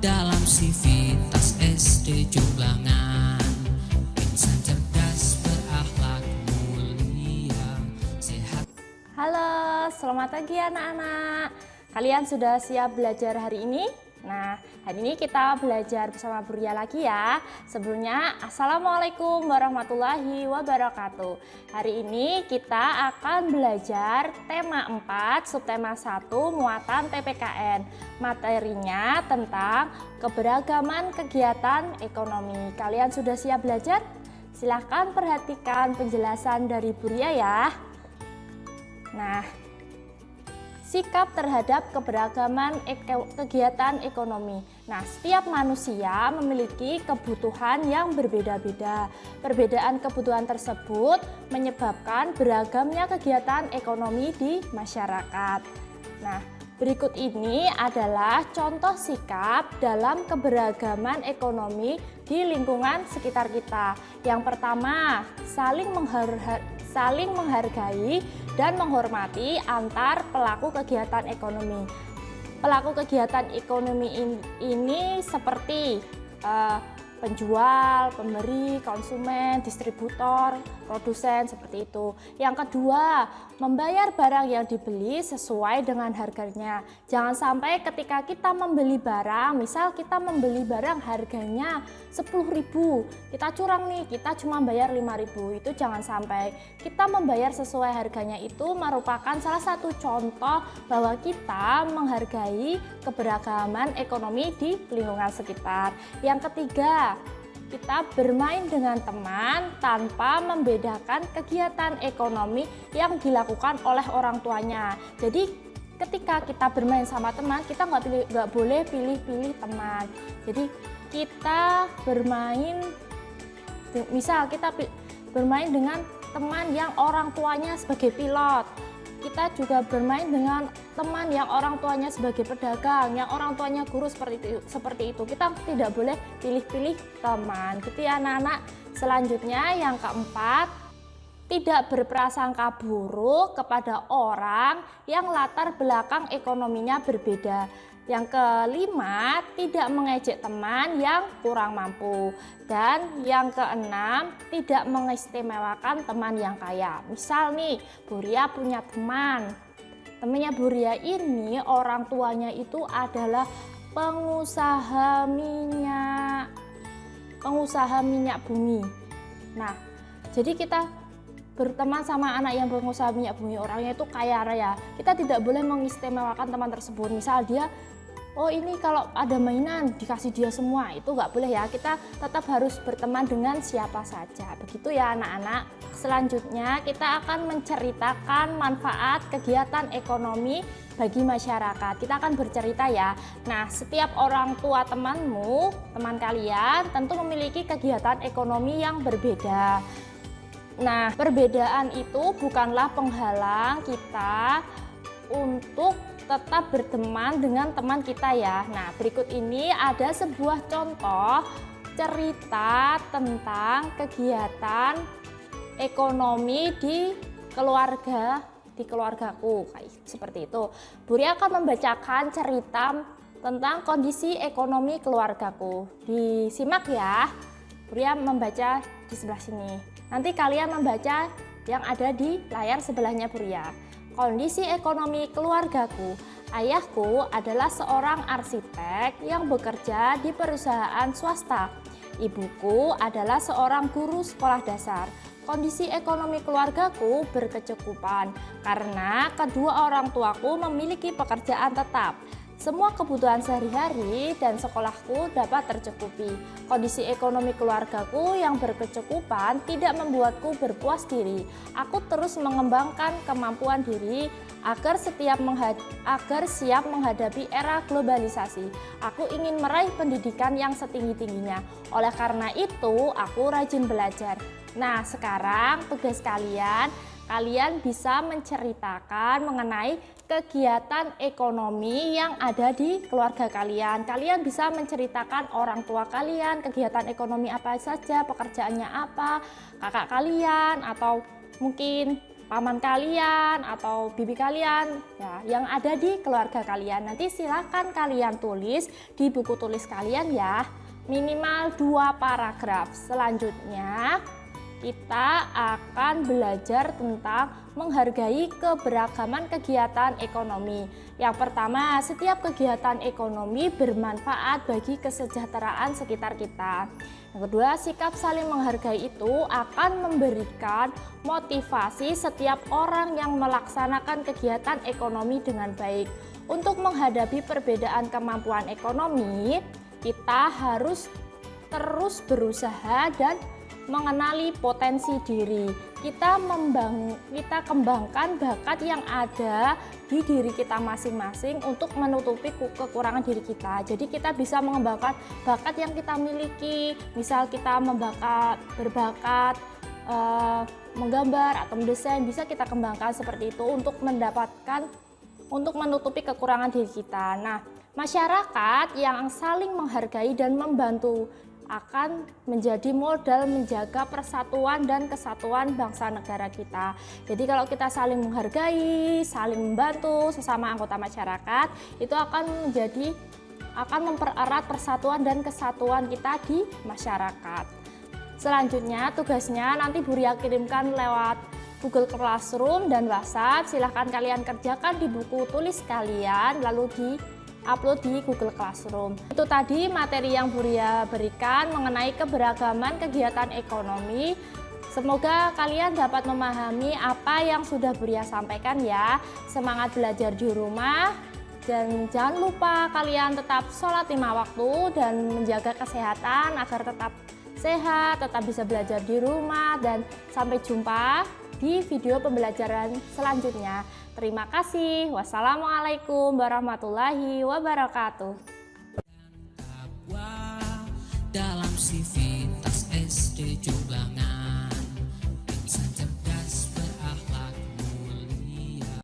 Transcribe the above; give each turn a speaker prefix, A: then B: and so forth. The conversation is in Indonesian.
A: dalam CV tas SD Jomblangan. Insan cerdas berakhlak mulia sehat.
B: Halo, selamat pagi anak-anak. Kalian sudah siap belajar hari ini? Nah, hari ini kita belajar bersama Bu Ria lagi ya. Sebelumnya, Assalamualaikum warahmatullahi wabarakatuh. Hari ini kita akan belajar tema 4, subtema 1, muatan PPKN. Materinya tentang keberagaman kegiatan ekonomi. Kalian sudah siap belajar? Silahkan perhatikan penjelasan dari Bu Ria ya. Nah, sikap terhadap keberagaman kegiatan ekonomi. Nah, setiap manusia memiliki kebutuhan yang berbeda-beda. Perbedaan kebutuhan tersebut menyebabkan beragamnya kegiatan ekonomi di masyarakat. Nah, berikut ini adalah contoh sikap dalam keberagaman ekonomi di lingkungan sekitar kita. Yang pertama, saling menghargai dan menghormati antar pelaku kegiatan ekonomi. Pelaku kegiatan ekonomi ini seperti penjual, pemberi, konsumen, distributor, produsen, seperti itu. Yang kedua, membayar barang yang dibeli sesuai dengan harganya. Jangan sampai ketika kita membeli barang, misal kita membeli barang harganya 10.000, kita curang nih, kita cuma bayar 5.000. Itu jangan sampai. Kita membayar sesuai harganya itu merupakan salah satu contoh bahwa kita menghargai keberagaman ekonomi di lingkungan sekitar. Yang ketiga, kita bermain dengan teman tanpa membedakan kegiatan ekonomi yang dilakukan oleh orang tuanya. Jadi ketika kita bermain sama teman, kita nggak boleh pilih-pilih teman. Jadi kita bermain, misal kita bermain dengan teman yang orang tuanya sebagai pilot. Kita juga bermain dengan teman yang orang tuanya sebagai pedagang, yang orang tuanya guru, seperti itu. Kita tidak boleh pilih-pilih teman. Gitu ya anak-anak. Selanjutnya yang keempat, tidak berprasangka buruk kepada orang yang latar belakang ekonominya berbeda. Yang kelima, tidak mengejek teman yang kurang mampu. Dan yang keenam, tidak mengistimewakan teman yang kaya. Misal nih, Bu Ria punya temannya Bu Ria ini orang tuanya itu adalah pengusaha minyak bumi. Nah, jadi kita berteman sama anak yang pengusaha minyak bumi, orangnya itu kaya raya. Kita tidak boleh mengistimewakan teman tersebut. Misal dia, oh ini kalau ada mainan dikasih dia semua, itu nggak boleh ya. Kita tetap harus berteman dengan siapa saja. Begitu ya anak-anak. Selanjutnya kita akan menceritakan manfaat kegiatan ekonomi bagi masyarakat. Kita akan bercerita ya. Nah, setiap orang tua temanmu, teman kalian tentu memiliki kegiatan ekonomi yang berbeda. Nah, perbedaan itu bukanlah penghalang kita untuk tetap berteman dengan teman kita ya. Nah, berikut ini ada sebuah contoh cerita tentang kegiatan ekonomi di keluargaku, kayak seperti itu. Bu Ria akan membacakan cerita tentang kondisi ekonomi keluargaku. Disimak ya. Bu Ria membaca di sebelah sini. Nanti kalian membaca yang ada di layar sebelahnya Bu Ria. Kondisi ekonomi keluargaku. Ayahku adalah seorang arsitek yang bekerja di perusahaan swasta. Ibuku adalah seorang guru sekolah dasar. Kondisi ekonomi keluargaku berkecukupan karena kedua orang tuaku memiliki pekerjaan tetap. Semua kebutuhan sehari-hari dan sekolahku dapat tercukupi. Kondisi ekonomi keluargaku yang berkecukupan tidak membuatku berpuas diri. Aku terus mengembangkan kemampuan diri agar siap menghadapi era globalisasi. Aku ingin meraih pendidikan yang setinggi-tingginya. Oleh karena itu, aku rajin belajar. Nah, sekarang tugas kalian bisa menceritakan mengenai kegiatan ekonomi yang ada di keluarga kalian. Kalian bisa menceritakan orang tua kalian, kegiatan ekonomi apa saja, pekerjaannya apa, kakak kalian, atau mungkin paman kalian atau bibi kalian ya, yang ada di keluarga kalian. Nanti silakan kalian tulis di buku tulis kalian ya, minimal 2 paragraf. Selanjutnya kita akan belajar tentang menghargai keberagaman kegiatan ekonomi. Yang pertama, setiap kegiatan ekonomi bermanfaat bagi kesejahteraan sekitar kita. Yang kedua, sikap saling menghargai itu akan memberikan motivasi setiap orang yang melaksanakan kegiatan ekonomi dengan baik. Untuk menghadapi perbedaan kemampuan ekonomi, kita harus terus berusaha dan mengenali potensi diri. Kita kembangkan bakat yang ada di diri kita masing-masing untuk menutupi kekurangan diri kita. Jadi kita bisa mengembangkan bakat yang kita miliki. Misal kita berbakat menggambar atau mendesain, bisa kita kembangkan seperti itu untuk menutupi kekurangan diri kita. Nah, masyarakat yang saling menghargai dan membantu akan menjadi modal menjaga persatuan dan kesatuan bangsa negara kita. Jadi kalau kita saling menghargai, saling membantu sesama anggota masyarakat, itu akan mempererat persatuan dan kesatuan kita di masyarakat. Selanjutnya tugasnya nanti Bu Ria kirimkan lewat Google Classroom dan WhatsApp. Silahkan kalian kerjakan di buku tulis kalian lalu upload di Google Classroom. Itu tadi materi yang Bu Ria berikan mengenai keberagaman kegiatan ekonomi. Semoga kalian dapat memahami apa yang sudah Bu Ria sampaikan ya. Semangat belajar di rumah dan jangan lupa kalian tetap sholat 5 waktu dan menjaga kesehatan agar tetap sehat, tetap bisa belajar di rumah, dan sampai jumpa di video pembelajaran selanjutnya. Terima kasih. Wassalamualaikum warahmatullahi wabarakatuh.
A: Dalam CV